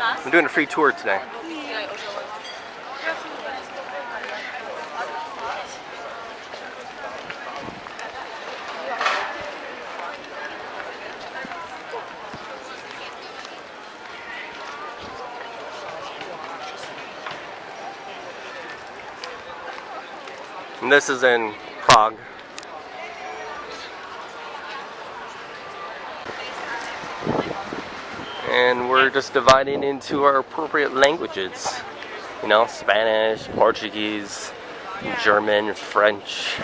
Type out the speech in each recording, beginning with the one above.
I'm doing a free tour today. And this is in Prague. And we're just dividing into our appropriate languages. You know, Spanish, Portuguese, German, French.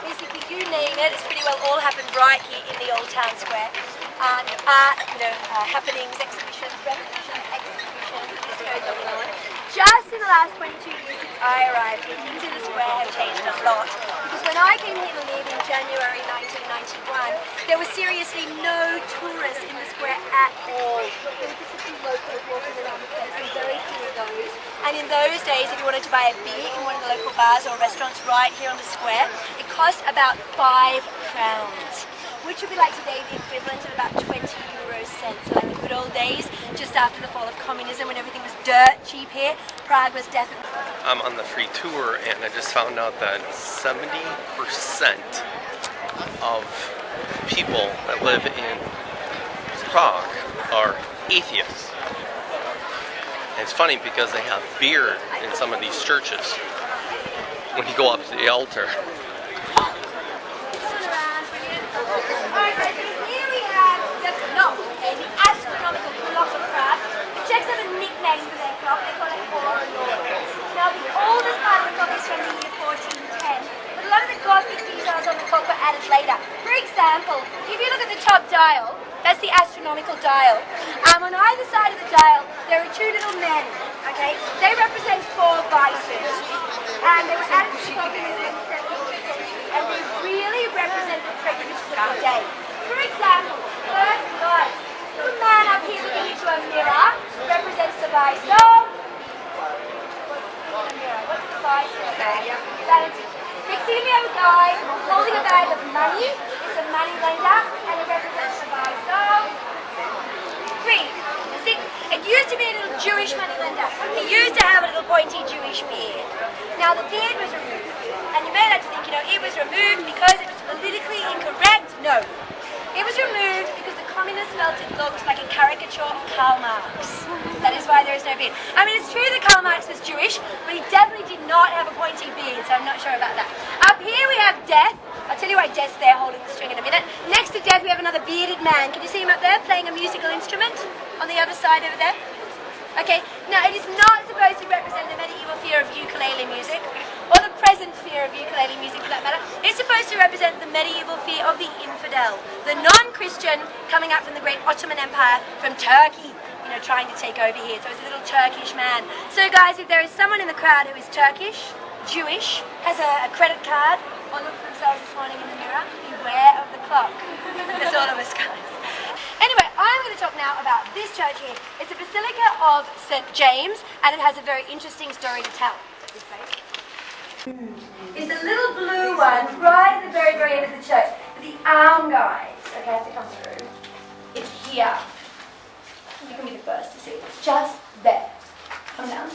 Basically, you name it, it's pretty well all happened right here in the Old Town Square. Art, happenings, exhibitions, revolutions, executions, the list goes on and on. Just in the last 22 years since I arrived, things in the square have changed a lot. Because when I came here to live in January 1991, there was seriously no tourists in the square at all. There were just a few locals walking around the place, and very few of those. And in those days, if you wanted to buy a beer in one of the local bars or restaurants right here on the square, it cost about 5 crowns. Which would be like today the equivalent of about 20 euro cents. So like the good old days, just after the fall of communism when everything was dirt cheap here, Prague was definitely... I'm on the free tour and I just found out that 70% of people that live in Prague are atheists. And it's funny because they have beer in some of these churches when you go up to the altar. The astronomical clock of Prague. The Czechs have a nickname for their clock, they call it Orlok. Now the oldest part of the clock is from the year 1410, but a lot of the Gothic details on the clock were added later. For example, if you look at the top dial, that's the astronomical dial. On either side of the dial, there are 2 little men, okay? They represent 4 vices, and they were added to the clock in the 17th century, and they really represent the prejudices of the day. For example, first vice. The man up here looking into a mirror represents the vice of... What's the vice? Vanity. Next to him we have a guy holding a bag of money. It's a money lender, and it represents the vice of... Greed. See, it used to be a little Jewish money lender. He used to have a little pointy Jewish beard. Now the beard was removed, and you may like to think, it was removed because it was politically incorrect. No. It was removed because the communists felt it looked like a caricature of Karl Marx. That is why there is no beard. I mean, it's true that Karl Marx was Jewish, but he definitely did not have a pointy beard, so I'm not sure about that. Up here we have Death. I'll tell you why Death's there holding the string in a minute. Next to Death we have another bearded man. Can you see him up there playing a musical instrument on the other side over there? Okay, now it is not supposed to represent the medieval fear of ukulele music, or the present fear of ukulele music for that matter. It's supposed to represent the medieval fear of the infidel, the non-Christian coming out from the great Ottoman Empire from Turkey, trying to take over here. So it's a little Turkish man. So guys, if there is someone in the crowd who is Turkish, Jewish, has a credit card, or looked at themselves this morning in the mirror, beware of the clock. That's all of us, guys. Anyway, I'm going to talk now about this church here. It's a Basilica of St. James, and it has a very interesting story to tell. This place. It's the little blue one right at the very, very end of the church. The arm guys, okay, have to come through. It's here. You can be the first to see it. It's just there. Come down.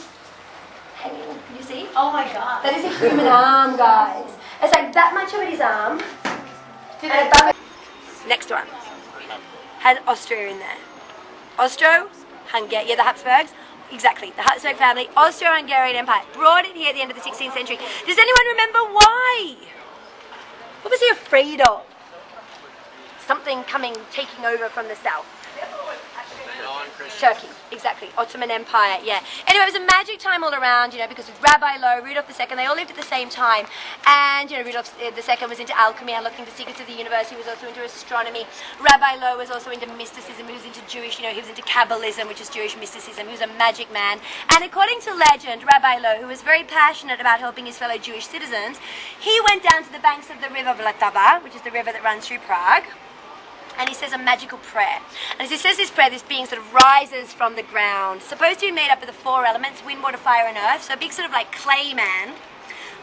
Hanging. Can you see? Oh my god. That is a human arm, guys. It's like that much of it is arm. And above it. Next one. Had Austria in there. Austro-Hungarian, the Habsburgs, exactly, the Habsburg family, Austro-Hungarian Empire, brought it here at the end of the 16th century. Does anyone remember why? What was he afraid of? Something taking over from the south. Turkey, exactly, Ottoman Empire, yeah. Anyway, it was a magic time all around, because with Rabbi Lowe, Rudolf II, they all lived at the same time. And, Rudolf II was into alchemy, unlocking the secrets of the universe. He was also into astronomy. Rabbi Lowe was also into mysticism. He was into Jewish, he was into Kabbalism, which is Jewish mysticism. He was a magic man. And according to legend, Rabbi Lowe, who was very passionate about helping his fellow Jewish citizens, he went down to the banks of the river Vltava, which is the river that runs through Prague. And he says a magical prayer. And as he says this prayer, this being sort of rises from the ground. Supposed to be made up of the 4 elements, wind, water, fire, and earth. So a big sort of like clay man,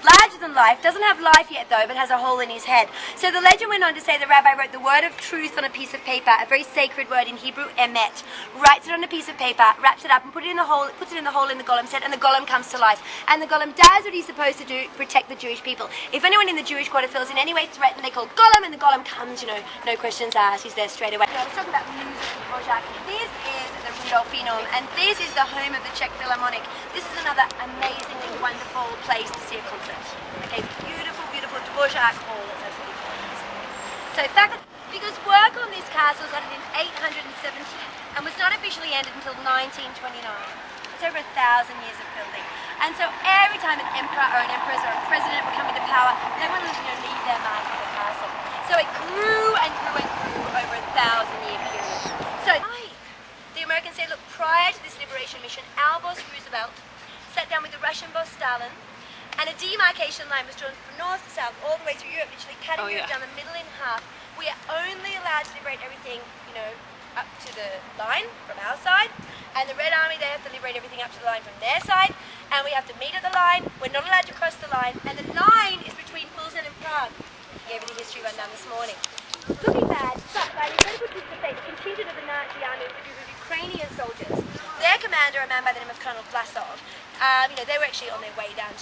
larger than life, doesn't have life yet though, but has a hole in his head. So the legend went on to say the rabbi wrote the word of truth on a piece of paper, a very sacred word in Hebrew, emet, writes it on a piece of paper, wraps it up and puts it in the hole in the golem's head, and the golem comes to life. And the golem does what he's supposed to do, protect the Jewish people. If anyone in the Jewish quarter feels in any way threatened, they call golem, and the golem comes, no questions asked, he's there straight away. I was talking about music in Prague. This is the Rudolfinum, and this is the home of the Czech Philharmonic. This is another amazingly wonderful place to see a concert. Okay, beautiful, beautiful Dvořák Hall, that's absolutely gorgeous. So because work on this castle started in 870 and was not officially ended until 1929. It's over 1,000 years of building. And so every time an emperor or an empress or a president would come into power, they wanted to leave their mark on the castle. So it grew and grew and grew over a 1,000-year period. So the Americans say, look, prior to this liberation mission, our boss Roosevelt sat down with the Russian boss Stalin, and a demarcation line was drawn from north to south, all the way through Europe, literally cutting Europe down the middle in half. We are only allowed to liberate everything, up to the line from our side, and the Red Army, they have to liberate everything up to the line from their side, and we have to meet at the line. We're not allowed to cross the line, and the line is between Pilsen and Prague. Gave it a history rundown this morning. Could be bad, but by the incredible twist of fate, the contingent of the Nazi army was with Ukrainian soldiers. Their commander, a man by the name of Colonel Vlasov, they were actually on their way down